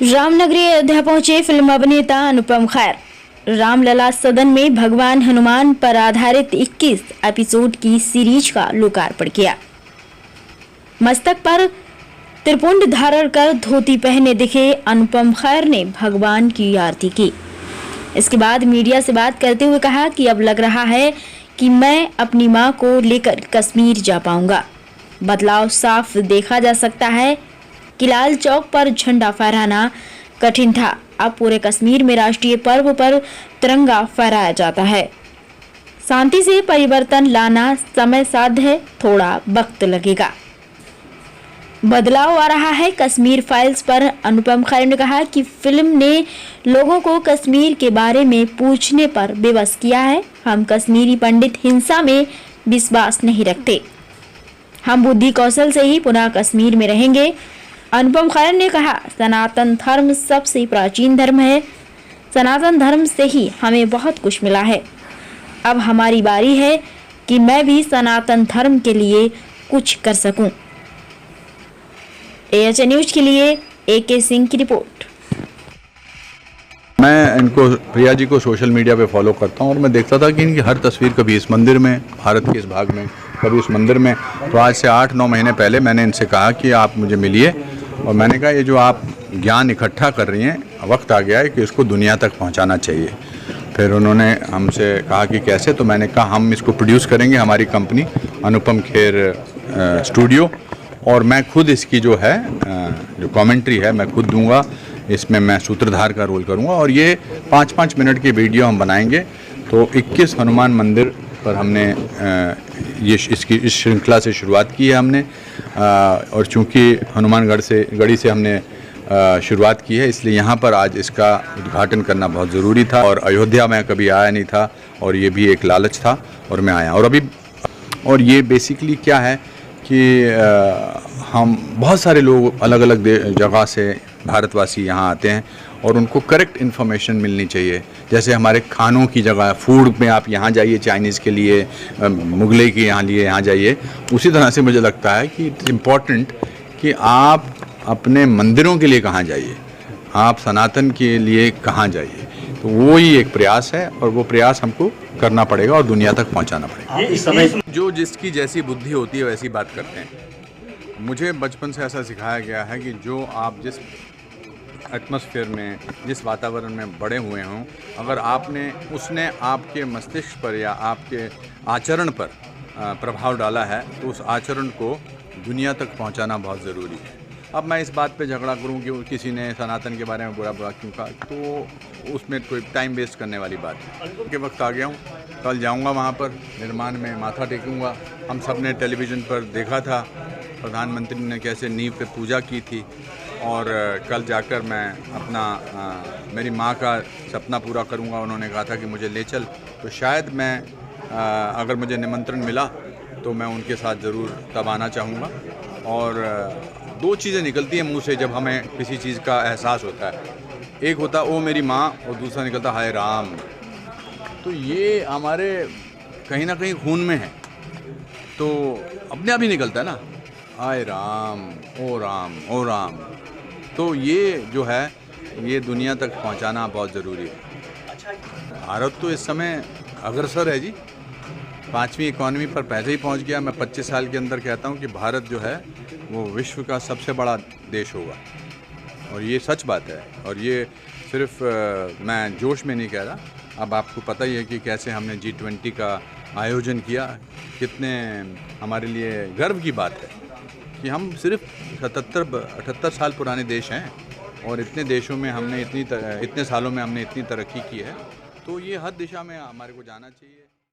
रामनगरी अयोध्या पहुंचे फिल्म अभिनेता अनुपम खेर। रामलला सदन में भगवान हनुमान पर आधारित 21 एपिसोड की सीरीज का लोकार्पण किया। मस्तक पर त्रिपुंड धारण कर धोती पहने दिखे अनुपम खेर ने भगवान की आरती की। इसके बाद मीडिया से बात करते हुए कहा कि अब लग रहा है कि मैं अपनी मां को लेकर कश्मीर जा पाऊंगा। बदलाव साफ देखा जा सकता है कि लाल चौक पर झंडा फहराना कठिन था। अब पूरे कश्मीर में राष्ट्रीय पर्व पर तिरंगा फहराया जाता है। शांति से परिवर्तन लाना समय साध्य है, थोड़ा वक्त लगेगा। बदलाव आ रहा है। कश्मीर फाइल्स पर अनुपम खेर ने कहा कि फिल्म ने लोगों को कश्मीर के बारे में पूछने पर विवश किया है। हम कश्मीरी पंडित हिंसा में विश्वास नहीं रखते। हम बुद्धि कौशल से ही पुनः कश्मीर में रहेंगे। अनुपम खेर ने कहा, सनातन धर्म सबसे प्राचीन धर्म है। सनातन धर्म से ही हमें बहुत कुछ मिला है। अब हमारी बारी है कि मैं भी सनातन धर्म के लिए कुछ कर सकूं। AHN न्यूज के लिए AK सिंह की रिपोर्ट। मैं इनको प्रिया जी को सोशल मीडिया पे फॉलो करता हूँ और मैं देखता था कि इनकी हर तस्वीर कभी इस मंदिर में, भारत के इस भाग में, कभी उस मंदिर में। तो आज से 8-9 महीने पहले मैंने इनसे कहा कि आप मुझे मिलिए और मैंने कहा ये जो आप ज्ञान इकट्ठा कर रही हैं, वक्त आ गया है कि इसको दुनिया तक पहुँचाना चाहिए। फिर उन्होंने हमसे कहा कि कैसे, तो मैंने कहा हम इसको प्रोड्यूस करेंगे, हमारी कंपनी अनुपम खेर स्टूडियो, और मैं खुद इसकी जो है जो कमेंट्री है मैं खुद दूंगा। इसमें मैं सूत्रधार का रोल करूंगा और ये 5-5 मिनट की वीडियो हम बनाएंगे। तो 21 हनुमान मंदिर पर हमने इस श्रृंखला से शुरुआत की है हमने, और चूंकि गढ़ी से हमने शुरुआत की है, इसलिए यहाँ पर आज इसका उद्घाटन करना बहुत ज़रूरी था। और अयोध्या में कभी आया नहीं था और ये भी एक लालच था और मैं आया। और ये बेसिकली क्या है कि हम बहुत सारे लोग अलग अलग जगह से भारतवासी यहाँ आते हैं और उनको करेक्ट इन्फॉर्मेशन मिलनी चाहिए। जैसे हमारे खानों की जगह, फूड में आप यहाँ जाइए चाइनीज़ के लिए, मुगलई के यहाँ जाइए। उसी तरह से मुझे लगता है कि इट्स इम्पॉर्टेंट कि आप अपने मंदिरों के लिए कहाँ जाइए, आप सनातन के लिए कहाँ जाइए। तो वो ही एक प्रयास है और वो प्रयास हमको करना पड़ेगा और दुनिया तक पहुँचाना पड़ेगा। इस समय जो जिसकी जैसी बुद्धि होती है वैसी बात करते हैं। मुझे बचपन से ऐसा सिखाया गया है कि जो आप जिस एटमॉस्फेयर में, जिस वातावरण में बड़े हुए हों, अगर उसने आपके मस्तिष्क पर या आपके आचरण पर प्रभाव डाला है तो उस आचरण को दुनिया तक पहुंचाना बहुत ज़रूरी है। अब मैं इस बात पे झगड़ा करूं कि किसी ने सनातन के बारे में बुरा क्यों कहा, तो उसमें कोई टाइम वेस्ट करने वाली बात है। के वक्त आ गया हूँ, कल जाऊँगा वहाँ पर निर्माण में माथा टेकूँगा। हम सब ने टेलीविज़न पर देखा था प्रधानमंत्री ने कैसे नींव पे पूजा की थी, और कल जाकर मैं मेरी माँ का सपना पूरा करूँगा। उन्होंने कहा था कि मुझे ले चल, तो शायद मैं अगर मुझे निमंत्रण मिला तो मैं उनके साथ ज़रूर तब आना चाहूँगा। और 2 चीज़ें निकलती हैं मुंह से जब हमें किसी चीज़ का एहसास होता है। एक होता ओ मेरी माँ, और दूसरा निकलता हाय राम। तो ये हमारे कहीं ना कहीं खून में है, तो अपने आप ही निकलता है ना, हाय राम, ओ राम, ओ राम। तो ये जो है ये दुनिया तक पहुंचाना बहुत ज़रूरी है। भारत तो इस समय अग्रसर है जी, 5वीं इकॉनमी पर पहले ही पहुंच गया। मैं 25 साल के अंदर कहता हूं कि भारत जो है वो विश्व का सबसे बड़ा देश होगा, और ये सच बात है। और ये सिर्फ मैं जोश में नहीं कह रहा। अब आपको पता ही है कि कैसे हमने G20 का आयोजन किया, कितने हमारे लिए गर्व की बात है कि हम सिर्फ 78 साल पुराने देश हैं और इतने देशों में हमने इतने सालों में हमने इतनी तरक्की की है। तो ये हर दिशा में हमारे को जाना चाहिए।